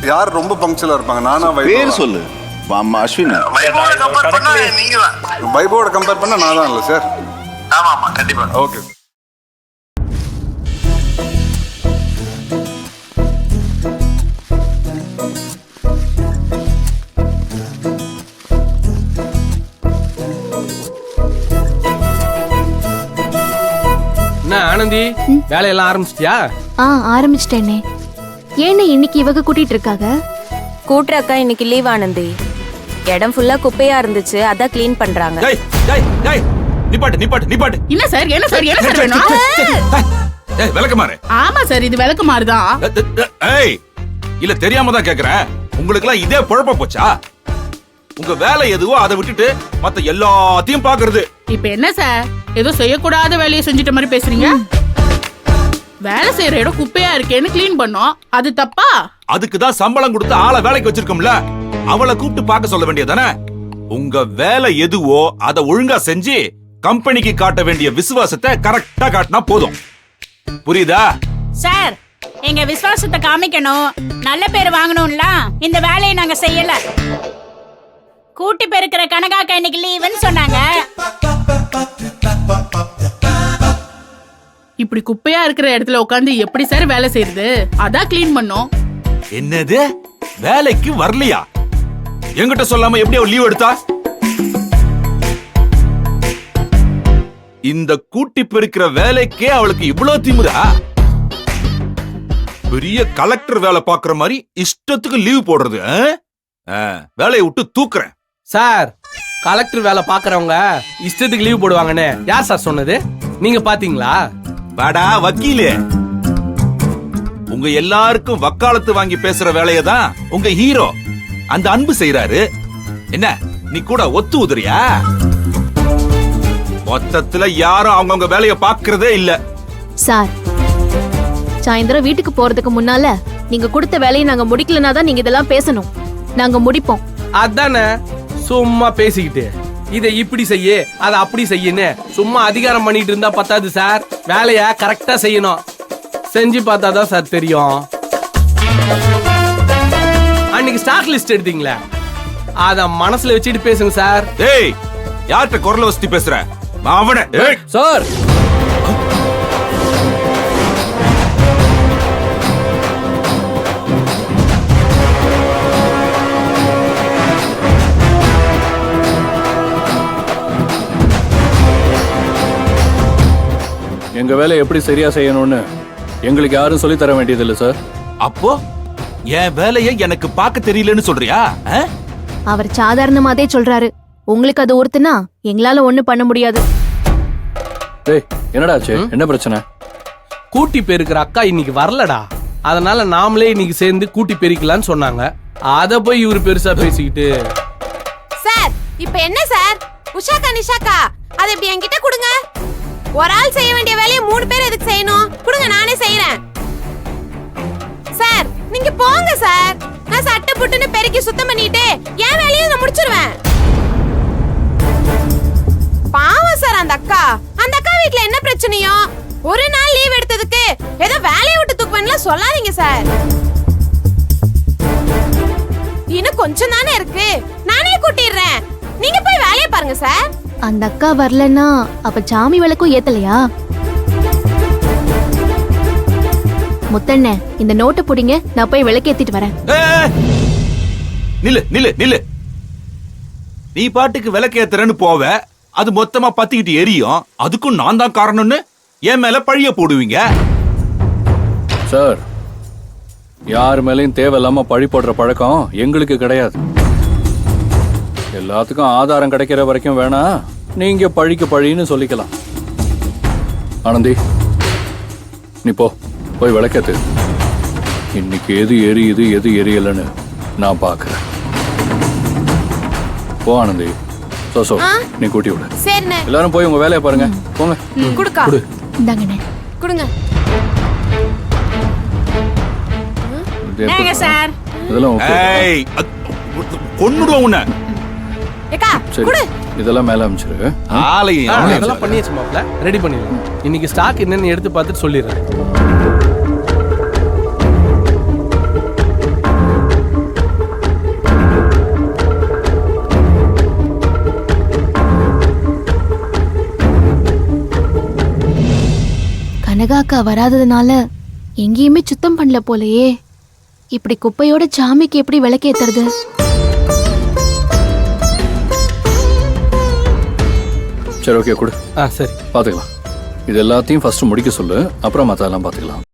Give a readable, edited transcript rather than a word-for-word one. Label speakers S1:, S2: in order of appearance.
S1: யார் ரொம்ப பங்க்சுவலா இருப்பாங்க? நானா
S2: பேர் சொல்லு. அம்மா அஸ்வின்.
S1: வைபோட கம்பேர் பண்ணா நான் தான் இல்ல சார்.
S3: ஆமா ஆமா கண்டிப்பா.
S1: ஓகே.
S4: என்ன ஆனந்தி, வேலையெல்லாம் ஆரம்பிச்சிட்டியா?
S5: ஆரம்பிச்சிட்டேனே. ஏன்னு இன்னைக்கு இவங்க கூட்டிட்டு இருக்காங்க?
S6: கூட்டுற அக்கா இன்னைக்கு லீவ் ஆனந்தி. இடம் ஃபுல்லா குப்பையா இருந்துச்சு, அதான் க்ளீன் பண்றாங்க.
S7: டேய் டேய் டேய் நிப்பாட்டு நிப்பாட்டு நிப்பாட்டு.
S8: என்ன சார் என்ன சார் என்ன சார் வேணும்?
S7: ஏய் விளக்குமாறு.
S8: ஆமா சார், இது விளக்குமாறு தான்.
S7: ஏய் இல்ல தெரியாம தான் கேக்குறேன். உங்களுக்குலாம் இதே பொழப்ப போச்சா? உங்க வேலை எதுவோ அதை விட்டுட்டு மத்த எல்லாத்தையும் பாக்குறது.
S8: இப்ப என்ன சார், ஏதோ செய்யக்கூடாத வேலையை செஞ்சுட்ட மாதிரி பேசுறீங்க? வேலை செய்யற இடம் குப்பையா இருக்கேன்னு கிளீன் பண்ணோம், அது தப்பா?
S7: அதுக்கு தான் சம்பளம் கொடுத்து ஆளை வேலைக்கு வச்சிருக்கோம்ல, அவளை கூப்பிட்டு பார்க்க சொல்ல வேண்டியதானே? உங்க வேலை எதுவோ அதை ஒழுங்கா செஞ்சு கம்பெனிக்கு காட்ட வேண்டிய விசுவாசத்தை கரெக்டா காட்டினா போதும். புரியுதா?
S9: சார், எங்க விசுவாசத்தை காமிக்கணும், நல்ல பேர் வாங்கணும்ல, இந்த வேலையை நாங்க செய்யல. கூட்டி பெருக்கிற கனகாக்கா இன்னைக்கு லீவுன்னு சொன்னாங்க.
S8: இப்படி குப்பையா இருக்கிற இடத்துல உட்காந்து எப்படி சார் வேலை செய்யறது? அதான் கிளீன் பண்ணோம்.
S7: என்னது வேலைக்கு வரலையா? என்கிட்ட சொல்லாம எப்படி அவ லீவ் எடுத்தா? இந்த கூட்டி பெருக்கிற வேலைக்கே அவளுக்கு இவ்வளவு திமுறா? பெரிய கலெக்டர் வேலை பாக்குற மாதிரி இஷ்டத்துக்கு லீவ் போடுறது. வேலையை விட்டு தூக்குறேன்.
S4: சார், கலெக்டர் வேலை பாக்குறவங்க இஷ்டத்துக்கு லீவ் போடுவாங்கன்னு யார் சார் சொன்னது? நீங்க பாத்தீங்களா?
S7: வாடா வக்கீலே, உங்க எல்லாருக்கும் வக்காலத்து வாங்கி பேசுற வேலையை தான் உங்க ஹீரோ அந்த அன்பு செய்யறாரு. என்ன நீ கூட ஒத்து உதுறியா? மொத்தத்துல யாரும் அவங்கவுங்க வேலைய பாக்குறதே இல்ல.
S5: சார், சாயந்தரம் வீட்டுக்கு போறதுக்கு முன்னால நீங்க கொடுத்த வேலையை நாங்க முடிக்கலனா தான் நீங்க இதெல்லாம் பேசணும். நாங்க முடிப்போம்.
S4: அதானே, சும்மா பேசிக்கிட்டு இதை இப்படி செய்ய அதை அப்படி செய்யன்னு சும்மா அதிகாரம் பண்ணிட்டு இருந்தா பத்தாது சார். வேலைய கரெக்டா செய்யணும். செஞ்சு பார்த்தாதான் சார் தெரியும். அன்னைக்கு ஸ்டாக் லிஸ்ட் எடுத்தீங்களே, அத மனசுல வச்சுட்டு பேசுங்க சார்.
S7: ஏய், யார்கிட்ட குரல வசதி பேசுற? அவன
S4: சார்,
S10: எங்க வேலையை எப்படி சரியா செய்யணும்னு எங்களுக்கு யாரும் சொல்லி தர வேண்டியதில்லை சார்.
S7: அப்போ என் வேலையை எனக்கு பார்க்க தெரியலன்னு சொல்றியா?
S5: அவர் சாதாரணமாதே சொல்றாரு. உங்களுக்கு அது ஒருத்தனா எங்களால ஒண்ணு பண்ண முடியாது.
S10: டேய், என்னடாச்சு? என்ன பிரச்சனை?
S4: கூட்டி பெருக்கிற அக்கா இன்னைக்கு வரலடா, அதனால நாமளே இன்னைக்கு சேர்ந்து கூட்டி பெருக்கலான்னு சொன்னாங்க. அத போய் இவரு பெருசா பேசிக்கிட்டு.
S6: சார், இப்ப என்ன சார்? உஷாக்கா நிஷாக்கா அதை இப்படி என்கிட்ட கொடுங்க. ஒரு ஆள் செய்ய வேண்டிய வேலையை 3 பேர் எதுக்கு செய்யணும்? கொடுங்க, நானே செய்யறேன். சார் நீங்க போங்க சார், நான் சட்டை புட்டுன்னு பெருக்கி சுத்தம் பண்ணிட்டு என் வேலையை நான் முடிச்சிருவேன். பாவம் சார் அந்த அக்கா வீட்ல என்ன பிரச்சனையோ ஒரு நாள் லீவ் எடுத்ததுக்கு ஏதோ வேலையை விட்டு தூக்குவேன்லாம் சொல்லாதீங்க சார். இன்னும் கொஞ்சம் தானே இருக்கு, நானே கூட்டிடுறேன். நீங்க போய் வேலையை பாருங்க சார்.
S5: அந்த அக்கா வரலன்னா அப்ப சாமி விளக்கும் ஏத்தலையா? முத்தண்ணே, இந்த நோட்டை புடிங்க, நான் போய் விளக்கேத்திட்டு வரேன்.
S7: நில்லு நில்லு நில்லு. நீ பாட்டுக்கு விளக்கேத்துறன்னு போவ, அது மொத்தமா பத்திக்கிட்டு எரியும். அதுக்கும் நான் தான் காரணம்னு என் மேல பழிய போடுவீங்க.
S10: சார், யார் மேலையும் தேவையில்லாம பழி போடுற பழக்கம் எங்களுக்கு கிடையாது. எல்லாத்துக்கும் ஆதாரம் கிடைக்கிற வரைக்கும் வேணா நீங்க பழிக்கு பழின்னு சொல்லிக்கலாம். ஆனந்தி, நீ போய் விளக்கத்து. இன்னைக்கு எது எரியுது எது எரியலன்னு நான் பாக்குறேன். போ ஆனந்தி. சோ நீ கூட்டி விடு.
S6: சரிண்ணே.
S10: எல்லாரும் போய் உங்க வேலையை பாருங்க. போங்க.
S6: குடுக்கா.
S5: இந்தாங்கண்ணே.
S6: குடுங்க.
S9: ஏங்க சார்,
S10: இதெல்லாம் ஓகே.
S7: ஏய், கொன்னுடுவோம் உன்னை.
S6: ஏக்கா
S10: சரி,
S6: குடு.
S10: இதெல்லாம் மேல அனுப்பிச்சிரு.
S7: ஆளையும்
S4: அதெல்லாம் பண்ணியாச்சு மாப்ள, ரெடி பண்ணிடலாம். இன்னைக்கு ஸ்டாக் என்னன்னு எடுத்து பார்த்துட்டு சொல்லிடுறேன்.
S5: கனகாக்கா வராததுனால எங்கேயுமே சுத்தம் பண்ணல போலயே. இப்படி குப்பையோட சாமிக்கு எப்படி விளக்கேத்துறது?
S10: சரி ஓகே கொடு,
S4: சரி.
S10: பாத்துக்கலாம். இது எல்லாத்தையும் ஃபர்ஸ்ட் முடிக்க சொல்லு, அப்புறம் மத்ததெல்லாம் பாத்துக்கலாம்.